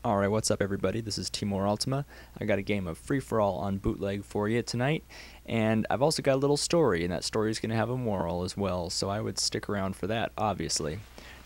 Alright, what's up everybody? This is Timor Ultima. I got a game of free-for-all on bootleg for you tonight, and I've also got a little story, and that story is going to have a moral as well, so I would stick around for that, obviously.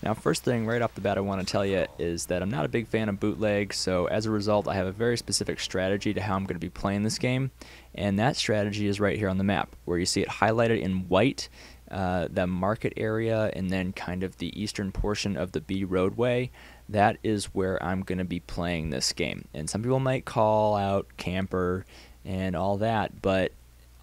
Now, first thing right off the bat I want to tell you is that I'm not a big fan of bootleg, so as a result I have a very specific strategy to how I'm going to be playing this game, and that strategy is right here on the map, where you see it highlighted in white, the market area, and then kind of the eastern portion of the B roadway. That is where I'm going to be playing this game. And some people might call out camper and all that, but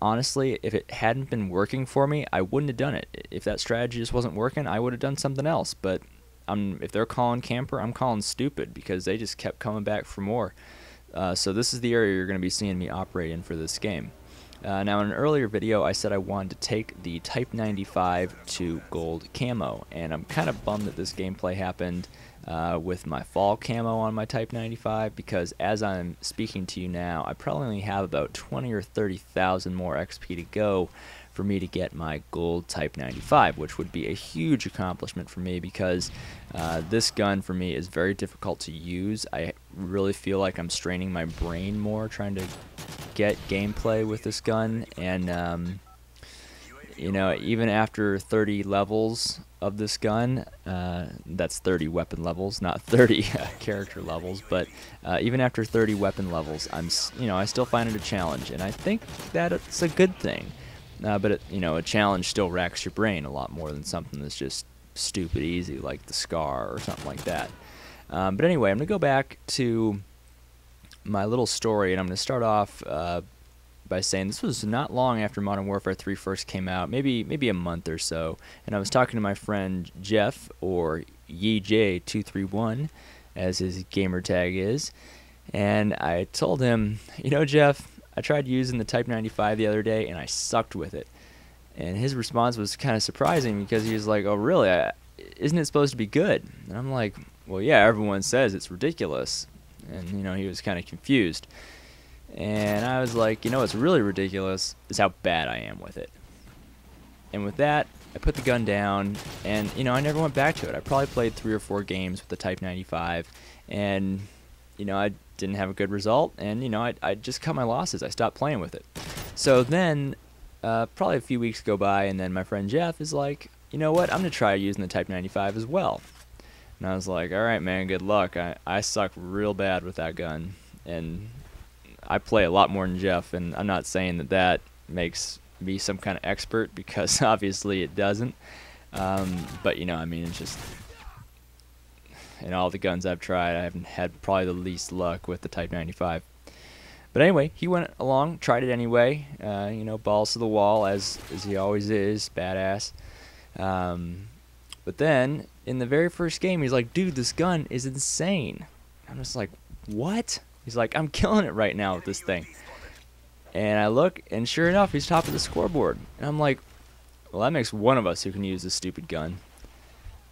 honestly, if it hadn't been working for me, I wouldn't have done it. If that strategy just wasn't working, I would have done something else. But if they're calling camper, I'm calling stupid, because they just kept coming back for more. So this is the area you're going to be seeing me operate in for this game. Now, in an earlier video, I said I wanted to take the Type 95 to gold camo, and I'm kind of bummed that this gameplay happened with my fall camo on my Type 95, because as I'm speaking to you now, I probably only have about 20 or 30,000 more XP to go for me to get my gold Type 95, which would be a huge accomplishment for me, because this gun for me is very difficult to use. I really feel like I'm straining my brain more trying to get gameplay with this gun, and you know, even after 30 levels of this gun, that's 30 weapon levels, not 30 character levels, but even after 30 weapon levels, I still find it a challenge, and I think that it's a good thing. But a challenge still racks your brain a lot more than something that's just stupid easy, like the Scar or something like that. But anyway, I'm gonna go back to my little story, and I'm going to start off by saying this was not long after Modern Warfare 3 first came out, maybe a month or so, and I was talking to my friend Jeff, or YeeJ231 as his gamer tag is, and I told him, you know, Jeff, I tried using the Type 95 the other day and I sucked with it. And his response was kind of surprising, because he was like, oh really, isn't it supposed to be good? And I'm like, well yeah, everyone says it's ridiculous. And he was kind of confused, and I was like, what's really ridiculous is how bad I am with it. And with that, I put the gun down, and I never went back to it. I probably played 3 or 4 games with the Type 95, and I didn't have a good result, and I just cut my losses. I stopped playing with it. So then probably a few weeks go by, and then my friend Jeff is like, you know what, I'm gonna try using the Type 95 as well. And I was like, alright man, good luck. I suck real bad with that gun, and I play a lot more than Jeff, and I'm not saying that makes me some kind of expert, because obviously it doesn't. But I mean, it's just, in all the guns I've tried, I haven't had probably the least luck with the Type 95. But anyway, he went along, tried it anyway, balls to the wall, as he always is, badass. But then, in the very first game, he's like, dude, this gun is insane. I'm just like, what? He's like, I'm killing it right now with this thing. And I look, and sure enough, he's top of the scoreboard. And I'm like, well, that makes one of us who can use this stupid gun.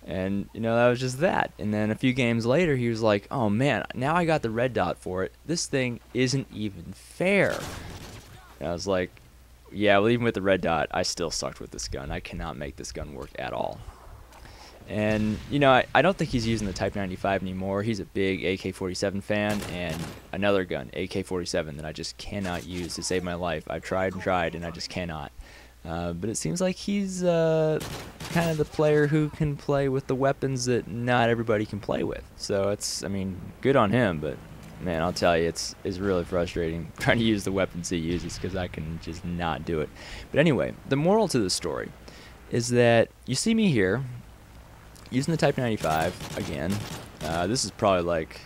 And, that was just that. And then a few games later, he was like, oh man, now I got the red dot for it. This thing isn't even fair. And I was like, yeah, well, even with the red dot, I still sucked with this gun. I cannot make this gun work at all. And, I don't think he's using the Type 95 anymore. He's a big AK-47 fan, and another gun, AK-47, that I just cannot use to save my life. I've tried and tried, and I just cannot. But it seems like he's kind of the player who can play with the weapons that not everybody can play with. So good on him, but man, I'll tell you, it's really frustrating trying to use the weapons he uses, because I can just not do it. But anyway, the moral to the story is that you see me here using the Type 95 again. This is probably like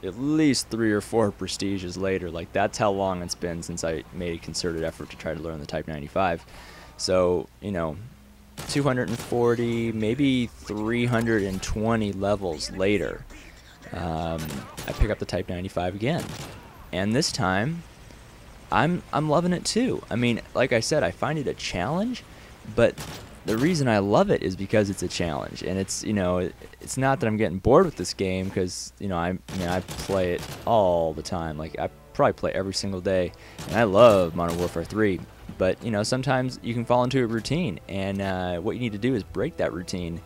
at least 3 or 4 prestiges later. Like, that's how long it's been since I made a concerted effort to try to learn the Type 95. So 240, maybe 320 levels later, I pick up the Type 95 again, and this time I'm loving it too. I mean, like I said, I find it a challenge, but the reason I love it is because it's a challenge, and it's it's not that I'm getting bored with this game, because I play it all the time. Like, I probably play every single day, and I love Modern Warfare 3. But sometimes you can fall into a routine, and what you need to do is break that routine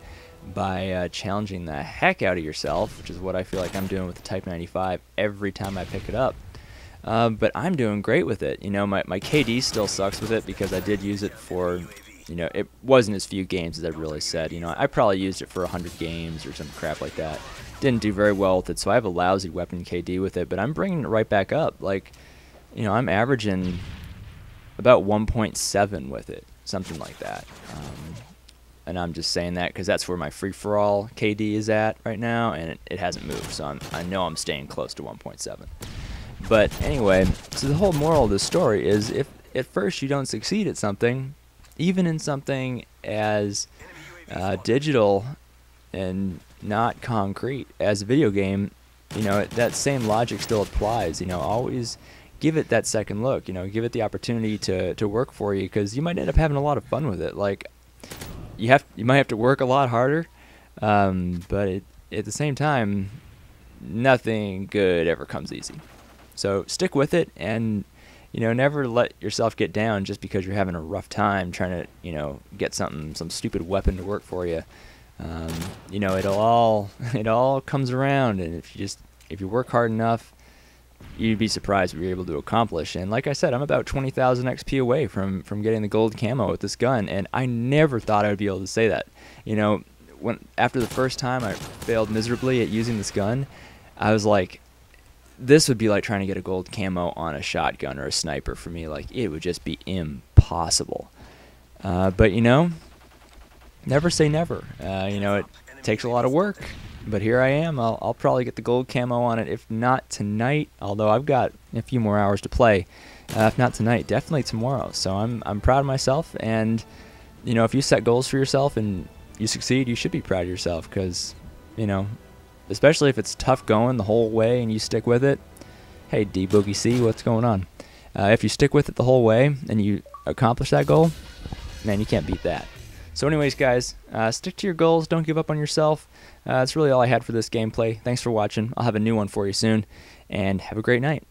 by challenging the heck out of yourself, which is what I feel like I'm doing with the Type 95 every time I pick it up. But I'm doing great with it. You know, my KD still sucks with it because I did use it for, you know, it wasn't as few games as I really said. You know, I probably used it for 100 games or some crap like that. Didn't do very well with it, so I have a lousy weapon KD with it, but I'm bringing it right back up. Like, you know, I'm averaging about 1.7 with it, something like that. And I'm just saying that because that's where my free-for-all KD is at right now, and it hasn't moved, so I know I'm staying close to 1.7. But anyway, so the whole moral of this story is if at first you don't succeed at something, even in something as digital and not concrete as a video game, you know, that same logic still applies. You know, always give it that second look. You know, give it the opportunity to work for you, because you might end up having a lot of fun with it. Like, you might have to work a lot harder, but at the same time, nothing good ever comes easy. So stick with it, and you know, never let yourself get down just because you're having a rough time trying to, you know, get some stupid weapon to work for you. You know, it all comes around, and if you work hard enough, you'd be surprised what you're able to accomplish. And like I said, I'm about 20,000 XP away from getting the gold camo with this gun, and I never thought I would be able to say that. You know, after the first time I failed miserably at using this gun, I was like, this would be like trying to get a gold camo on a shotgun or a sniper for me. Like, it would just be impossible. But you know, never say never. You know, it takes a lot of work, but here I am. I'll probably get the gold camo on it, if not tonight, although I've got a few more hours to play. If not tonight, definitely tomorrow. So I'm proud of myself, and you know, if you set goals for yourself and you succeed, you should be proud of yourself, because, you know, especially if it's tough going the whole way and you stick with it. Hey, D-Boogie C, what's going on? If you stick with it the whole way and you accomplish that goal, man, you can't beat that. So anyways, guys, stick to your goals. Don't give up on yourself. That's really all I had for this gameplay. Thanks for watching. I'll have a new one for you soon, and have a great night.